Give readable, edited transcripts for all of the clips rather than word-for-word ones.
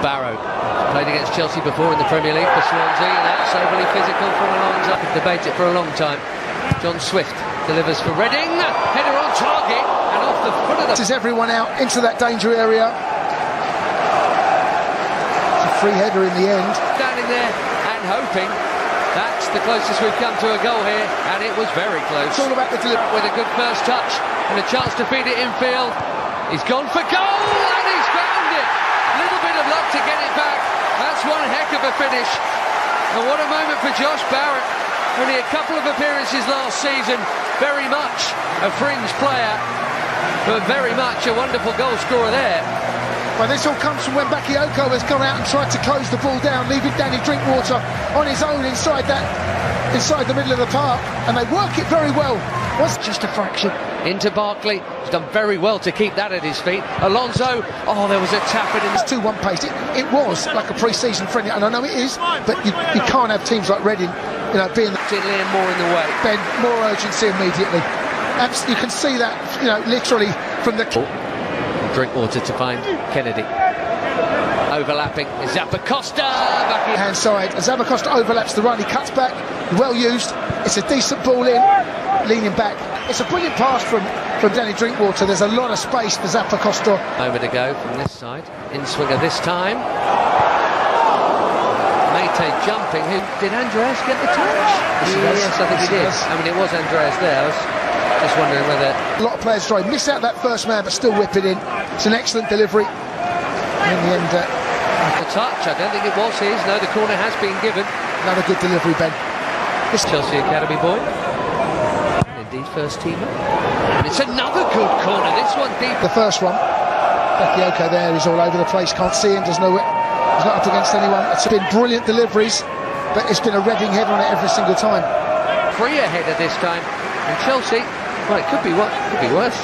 Barrow played against Chelsea before in the Premier League for Swansea, and that's overly physical from Alonso. I could debate it for a long time. John Swift delivers for Reading, header on target and off the foot of the... This is everyone out into that danger area. It's a free header in the end. Standing there and hoping. That's the closest we've come to a goal here, and it was very close. It's all about the delivery. With a good first touch and a chance to feed it infield. He's gone for goal, and he's found it. Little bit of luck to get it back. That's one heck of a finish. And what a moment for Josh Barrett. Only a couple of appearances last season. Very much a fringe player, but very much a wonderful goal scorer there. Well, this all comes from when Bakayoko has gone out and tried to close the ball down, leaving Danny Drinkwater on his own inside the middle of the park, and they work it very well. Was just a fraction. Into Barkley, he's done very well to keep that at his feet. Alonso, oh, there was a tap in his 2-1 pace. It was like a pre-season friendly, and I know it is, but you can't have teams like Reading, you know, being Liam more in the way. Ben, more urgency immediately. You can see that, you know, literally from the... Drinkwater to find Kennedy. Overlapping is Zappacosta. Back in. Hand side. Zappacosta overlaps the run. He cuts back. Well used. It's a decent ball in. Leaning back. It's a brilliant pass from Danny Drinkwater. There's a lot of space for Zappacosta. Over to go from this side. In swinger this time. Mate jumping. Did Andreas get the touch? Yes, I think he did. I mean, it was Andreas there. I was just wondering whether... A lot of players try. Miss out that first man, but still whip it in. It's an excellent delivery. In the end... the touch, I don't think it was his. No, the corner has been given. Another good delivery, Ben. This Chelsea Academy boy. Indeed, first teamer. And it's another good corner. This one deep. The first one. Bakayoko there, he's all over the place. Can't see him, doesn't know it. He's not up against anyone. It's been brilliant deliveries, but it's been a Reading head on it every single time. Freer header this time. And Chelsea, well, it could be worse.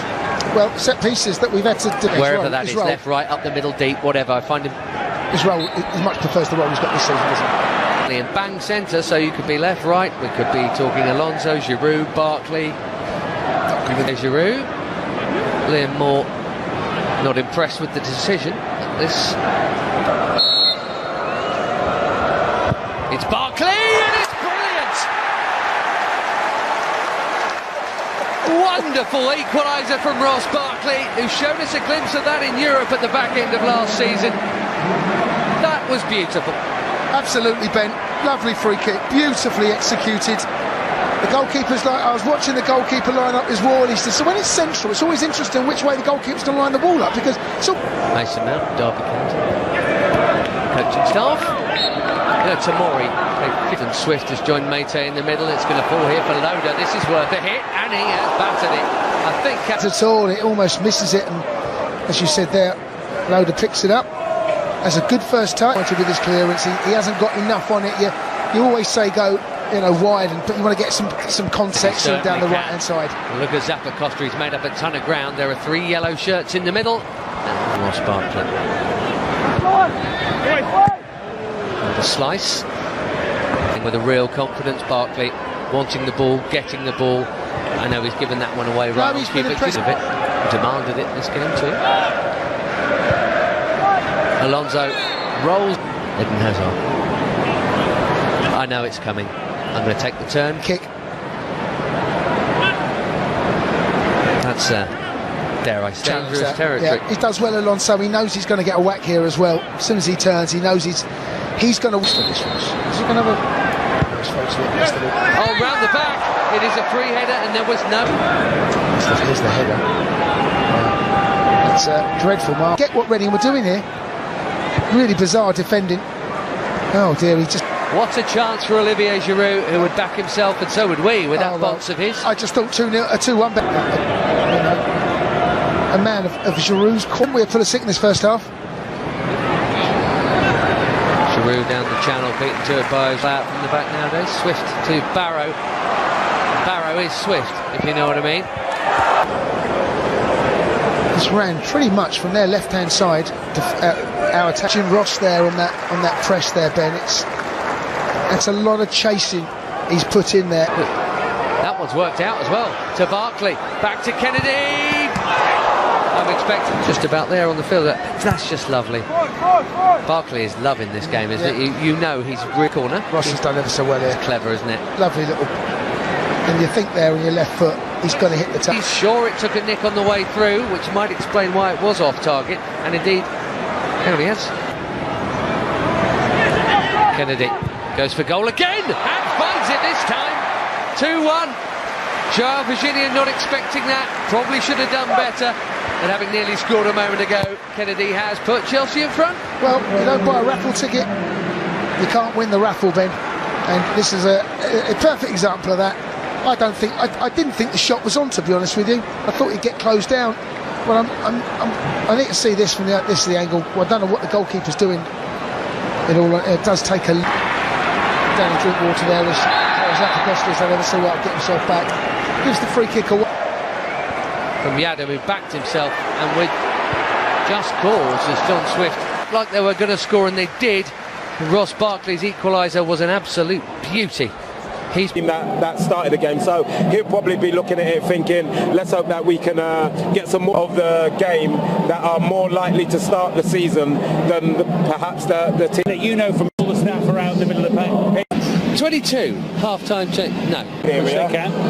Well, set pieces that we've had to do. Wherever that is, left, right, up the middle, deep, whatever. I find him... His role, he much prefers the role he's got this season, doesn't he? And bang centre, so you could be left, right. We could be talking Alonso, Giroud, Barkley. Giroud. Liam Moore not impressed with the decision. This... It's Barkley, and it's brilliant! Wonderful equaliser from Ross Barkley, who showed us a glimpse of that in Europe at the back end of last season. That was beautiful. Absolutely, Ben. Lovely free kick, beautifully executed. The goalkeeper's like, I was watching the goalkeeper line up his wall. He said, so when it's central, it's always interesting which way the goalkeeper's going to line the wall up, because it's all... Mason Mount, Derby County. Coaching staff. Tamori. And Swift has joined Mate in the middle. It's going to fall here for Loader. This is worth a hit, and he has battered it. I think... At all, it almost misses it, and as you said there, Loader picks it up. Has a good first touch with his clearance. He hasn't got enough on it. You always say go, you know, wide, but you want to get some context down the right-hand side. Look at Zappacosta. He's made up a ton of ground. There are 3 yellow shirts in the middle. And Ross Barkley. And a slice. And with a real confidence, Barkley wanting the ball, getting the ball. I know he's given that one away right. He's been impressive. Demanded it this game too. Alonso rolls. Eden Hazard. I know it's coming. I'm going to take the turn. Kick. That's, dare I say, dangerous territory. Yeah, he does well, Alonso. He knows he's going to get a whack here as well. As soon as he turns, he knows he's going to... Is he going to have a... Oh, round the back. It is a free header, and there was no... Here's the header. It's dreadful, Mark. Get what Reading were doing here. Really bizarre defending. Oh dear, he just... What a chance for Olivier Giroud, who would back himself, and so would we, with that box of his. I just thought 2-1. A man of Giroud's. Couldn't we have put a sick in this first half? Giroud down the channel, beaten to it by his out from the back nowadays. Swift to Barrow. Barrow is Swift, if you know what I mean. This ran pretty much from their left-hand side to our attack. Jim Ross there on that press there, Ben. That's a lot of chasing he's put in there. That one's worked out as well. To Barkley, back to Kennedy. I'm expecting. Just about there on the field. That's just lovely. Barkley is loving this game, isn't it? You know he's corner. Ross has done ever so well here. It's clever, isn't it? Lovely little. And you think there on your left foot, he's going to hit the top. He's sure it took a nick on the way through, which might explain why it was off target. And indeed, hang on, he has. Kennedy goes for goal again and finds it this time. 2-1. Joao Virginia not expecting that. Probably should have done better. And having nearly scored a moment ago, Kennedy has put Chelsea in front. Well, you don't buy a raffle ticket, you can't win the raffle, Ben. And this is a perfect example of that. I didn't think the shot was on, to be honest with you. I thought he'd get closed down. Well, I need to see this from the angle. Well, I don't know what the goalkeeper's doing. It does take a down drink water there. As Zappacosta's done ever so well, get himself back. Gives the free kick away. From Yadam, who backed himself, and with just cause as John Swift, like they were going to score, and they did. Ross Barkley's equaliser was an absolute beauty. He's that started the game, so he'll probably be looking at it thinking, let's hope that we can get some more of the game that are more likely to start the season than perhaps the team that you know from all the staff around the middle of the pack. 22 half-time change. No,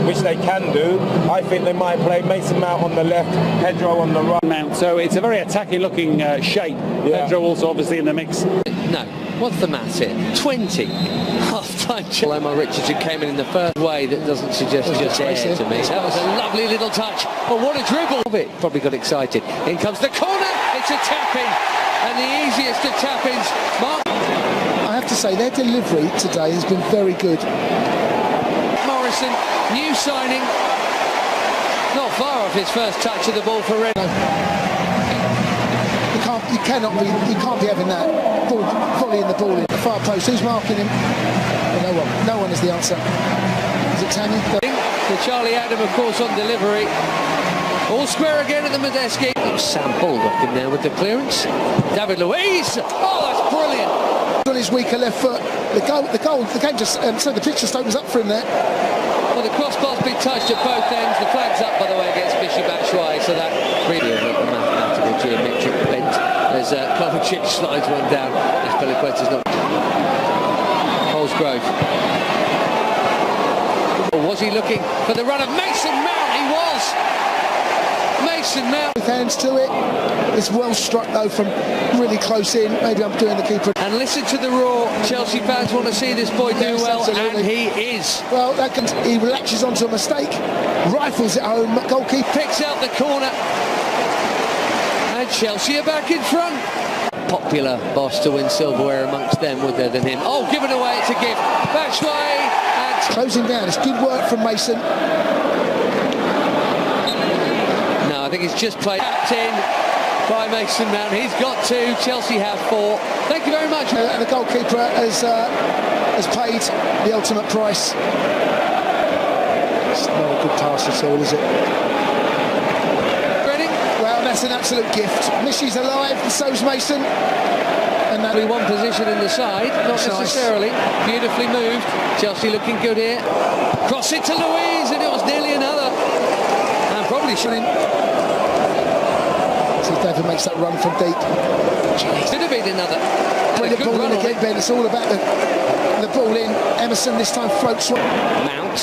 which they can do. I think they might play Mason Mount on the left, Pedro on the right. Mount. So it's a very attacking looking shape. Yeah. Pedro also obviously in the mix. No, what's the maths here? 20 half-time change. Omar Richards, who came in the first way, that doesn't suggest just there to me. That was a lovely little touch. But what a dribble! Probably got excited. In comes the corner. It's a tap-in, and the easiest of tap-ins. I have to say, their delivery today has been very good. Morrison, new signing, not far off his first touch of the ball for Reading. You can't be having that ball, volleying the ball in the far post. Who's marking him? Well, no one is the answer. Is it Tammy? For Charlie Adam, of course, on delivery. All square again at the Medeski. Sam Baldock in there with the clearance. David Luiz. Oh, that's brilliant. On his weaker left foot, the game just so the pitch just opens up for him there. Well, the crossbar's been touched at both ends. The flag's up, by the way, against Bishop Batshuayi, so that really is a mathematical geometric bent as Kovacic slides one down. As Peliqueta's not. Holsgrove. Or was he looking for the run of Mason Mount? He was. Mason Mount. With hands to it. It's well struck though from really close in. Maybe I'm doing the keeper. And listen to the roar. Chelsea fans want to see this boy do well, absolutely. And he is. Well, he relaxes onto a mistake, rifles it home. Goalkeeper picks out the corner, and Chelsea are back in front. Popular boss to win silverware amongst them, would there than him? Oh, given away, it's a gift. Batshuayi and closing down. It's good work from Mason. No, I think it's just played in by Mason Mount. He's got 2. Chelsea have 4. Thank you very much. And the goalkeeper has paid the ultimate price. It's not a good pass at all, is it? Reading? Well, that's an absolute gift. Missy's alive, and so's Mason. And that one position in the side, not necessarily. Nice. Beautifully moved. Chelsea looking good here. Cross it to Luiz, and it was nearly another. And probably shouldn't. David makes that run from deep. Should have been another. Brilliant ball in again, Ben. It's all about the ball in. Emerson this time floats. Mount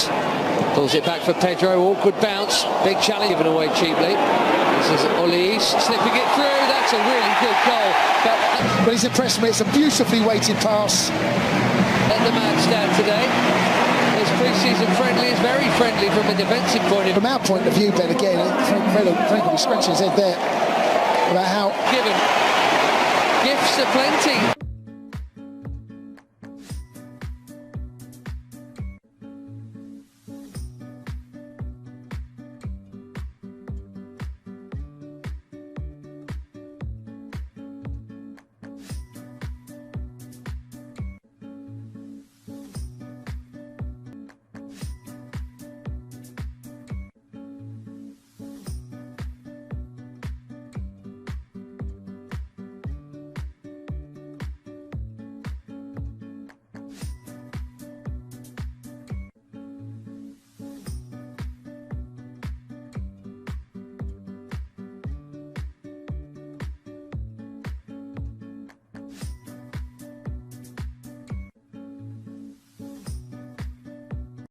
pulls it back for Pedro. Awkward bounce. Big challenge given away cheaply. This is Olis slipping it through. That's a really good goal. But he's impressed me. It's a beautifully weighted pass. Let the man stand today. This pre-season friendly is very friendly from a defensive point of view. From our point of view, Ben, again, Frank will be scratching his head there. About how given gifts aplenty